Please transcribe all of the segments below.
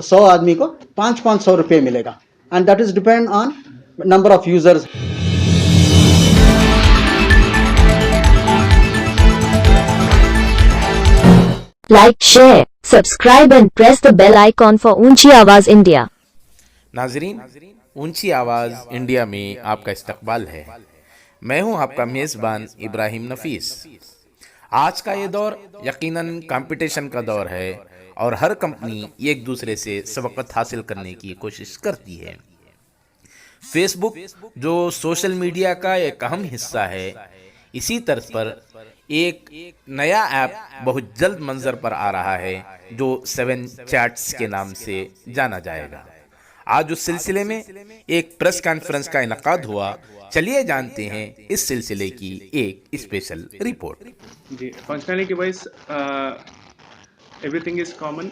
100 आदमी को 500 रुपये मिलेगा and that is depend on number of users. Like, share, subscribe and press the bell icon for ऊंची आवाज इंडिया. नाजरीन, ऊंची आवाज़ इंडिया में आपका इस्तकबाल है. मैं हूं आपका मेज़बान इब्राहिम नफीस. आज का ये दौर यकीनन कंपटीशन का दौर है और हर कंपनी एक दूसरे से सबकत हासिल करने की कोशिश करती है. फेसबुक जो सोशल मीडिया का एक अहम हिस्सा है, इसी तर्ज पर एक नया ऐप बहुत जल्द मंजर पर आ रहा है जो 7 चैट्स के नाम से जाना जाएगा. आज उस सिलसिले में एक प्रेस कॉन्फ्रेंस का इनकाद हुआ. चलिए जानते हैं इस सिलसिले की एक स्पेशल रिपोर्ट. जी, functionality wise everything is common,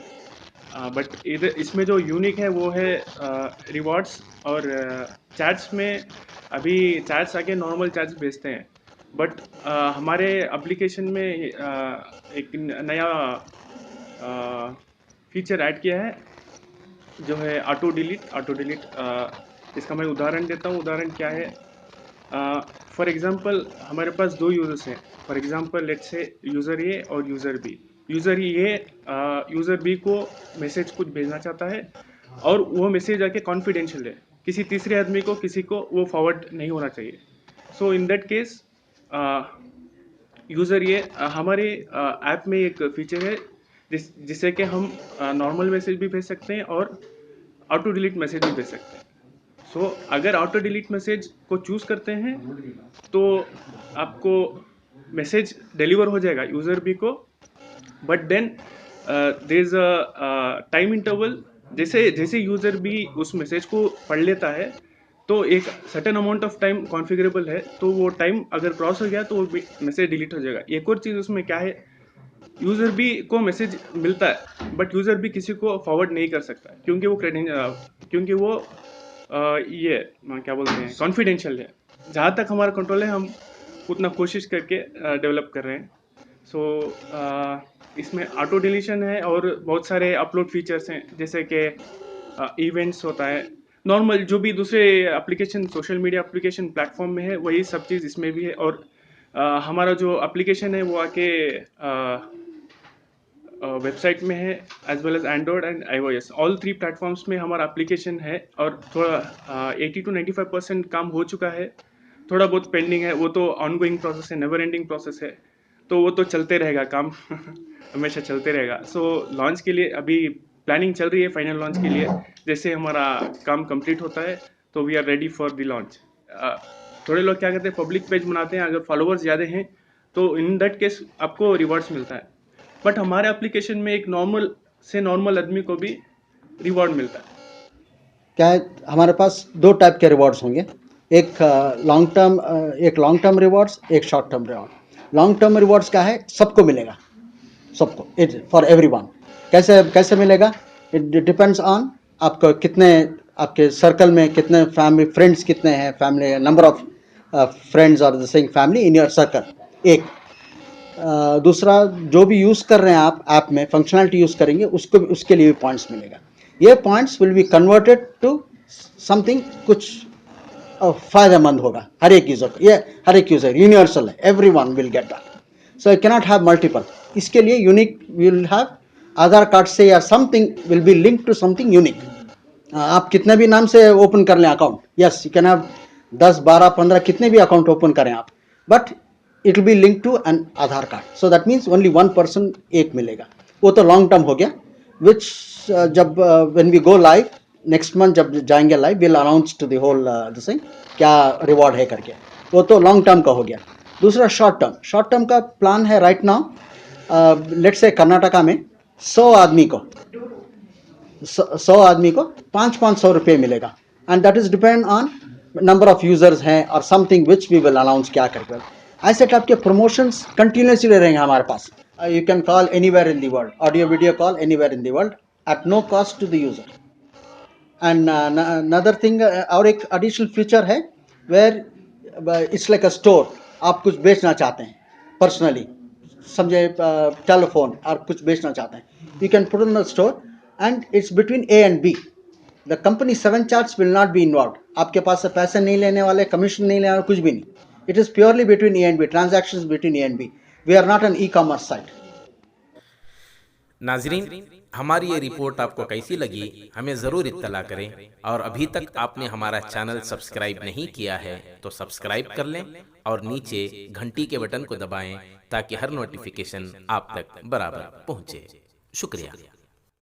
but इधर इसमें जो यूनिक है वो है रिवॉर्ड्स और चैट्स में. अभी चैट्स आके नॉर्मल चैट्स भेजते हैं, बट हमारे एप्लीकेशन में एक नया फीचर ऐड किया है जो है ऑटो डिलीट. इसका मैं उदाहरण देता हूँ. उदाहरण क्या है? फॉर एग्जांपल हमारे पास दो यूज़र्स हैं. For example let's say user ए और यूज़र बी. यूज़र बी को मैसेज कुछ भेजना चाहता है और वो मैसेज आके कॉन्फिडेंशियल है. किसी तीसरे आदमी को किसी को वो फॉरवर्ड नहीं होना चाहिए. सो इन दैट केस यूज़र ये हमारे ऐप में एक फीचर है जिससे कि हम नॉर्मल मैसेज भी भेज सकते हैं और ऑटो डिलीट मैसेज भी भेज सकते हैं. सो अगर ऑटो डिलीट मैसेज को चूज़ करते हैं तो आपको मैसेज डिलीवर हो जाएगा यूज़र बी को, but then there is a time interval. जैसे यूज़र बी उस मैसेज को पढ़ लेता है तो एक certain amount of time configurable है, तो वो टाइम अगर क्रॉस हो गया तो वो मैसेज डिलीट हो जाएगा. एक और चीज़ उसमें क्या है, यूज़र बी को मैसेज मिलता है बट यूज़र बी किसी को फॉरवर्ड नहीं कर सकता क्योंकि वो ये क्या बोलते हैं, कॉन्फिडेंशियल है. जहाँ तक हमारा कंट्रोल है हम उतना कोशिश करके डेवलप कर रहे हैं. सो इसमें ऑटो डिलीशन है और बहुत सारे अपलोड फीचर्स हैं, जैसे कि इवेंट्स होता है. नॉर्मल जो भी दूसरे application social media application platform में है वही सब चीज़ इसमें भी है. और हमारा जो एप्लीकेशन है वो आके वेबसाइट में है as well as Android and iOS. All 3 platforms में हमारा एप्लीकेशन है और थोड़ा 80 to 95% काम हो चुका है. थोड़ा बहुत पेंडिंग है, वो तो ऑनगोइंग प्रोसेस है, नेवर एंडिंग प्रोसेस है, तो वो तो चलते रहेगा काम हमेशा चलते रहेगा. सो लॉन्च के लिए अभी प्लानिंग चल रही है, फाइनल लॉन्च के लिए. जैसे हमारा काम कंप्लीट होता है तो we are ready for the launch. थोड़े लोग क्या करते हैं, पब्लिक पेज बनाते हैं. अगर फॉलोअर्स ज़्यादा हैं तो इन दैट केस आपको रिवॉर्ड्स मिलता है, बट हमारे एप्लीकेशन में एक नॉर्मल आदमी को भी रिवॉर्ड मिलता है. क्या है, हमारे पास दो टाइप के रिवॉर्ड्स होंगे, एक लॉन्ग टर्म रिवॉर्ड्स, एक short term reward. Long term rewards क्या है, सबको मिलेगा, सबको, इट फॉर एवरीवन. कैसे मिलेगा? इट डिपेंड्स ऑन आपको कितने, आपके सर्कल में कितने फैमिली फ्रेंड्स कितने हैं, फैमिली नंबर ऑफ फ्रेंड्स और the same family in your circle. एक दूसरा, जो भी यूज़ कर रहे हैं आप ऐप में फंक्शनैलिटी यूज़ करेंगे उसके लिए भी पॉइंट्स मिलेगा. ये points will be converted to something, कुछ फ़ायदेमंद होगा हर एक यूज़र को. ये हर एक यूज़र यूनिवर्सल है, everyone will get that. So you cannot have multiple. इसके लिए unique will have Aadhaar card से या something will be link to something unique. आप कितने भी नाम से ओपन कर लें account, yes you can have 10, 12, 15 कितने भी अकाउंट ओपन करें आप, but it will be link to an Aadhaar card. So that means only one person एक मिलेगा. वो तो लॉन्ग टर्म हो गया, विच जब when we go live next month, जब जाएंगे live, will announce to the whole this thing क्या रिवॉर्ड है करके. वो तो लॉन्ग टर्म का हो गया. दूसरा शॉर्ट टर्म का प्लान है right now. Let's say Karnataka में 100 आदमी को 500 रुपये मिलेगा and that is depend on number of users हैं और something which we will announce क्या करके. ऐसे टाइप के प्रमोशंस कंटिन्यूसली रहेंगे हमारे पास. You can call anywhere in the world, audio video call anywhere in the world at no cost to the user. And another thing, और एक additional feature है where it's like a store. आप कुछ बेचना चाहते हैं पर्सनली, समझे telephone और कुछ बेचना चाहते हैं, you can put in the store and it's between A and B. The company 7 charts will not be involved. आपके पास से पैसे नहीं लेने वाले, कमीशन नहीं लेने वाले, कुछ भी नहीं. It is purely between A and B, transactions between A and B. We are not an e-commerce site. नाजरीन, हमारी ये रिपोर्ट आपको कैसी लगी हमें ज़रूर इत्तला करें, और अभी तक आपने हमारा चैनल सब्सक्राइब नहीं किया है तो सब्सक्राइब कर लें और नीचे घंटी के बटन को दबाएं ताकि हर नोटिफिकेशन आप तक बराबर पहुंचे। शुक्रिया।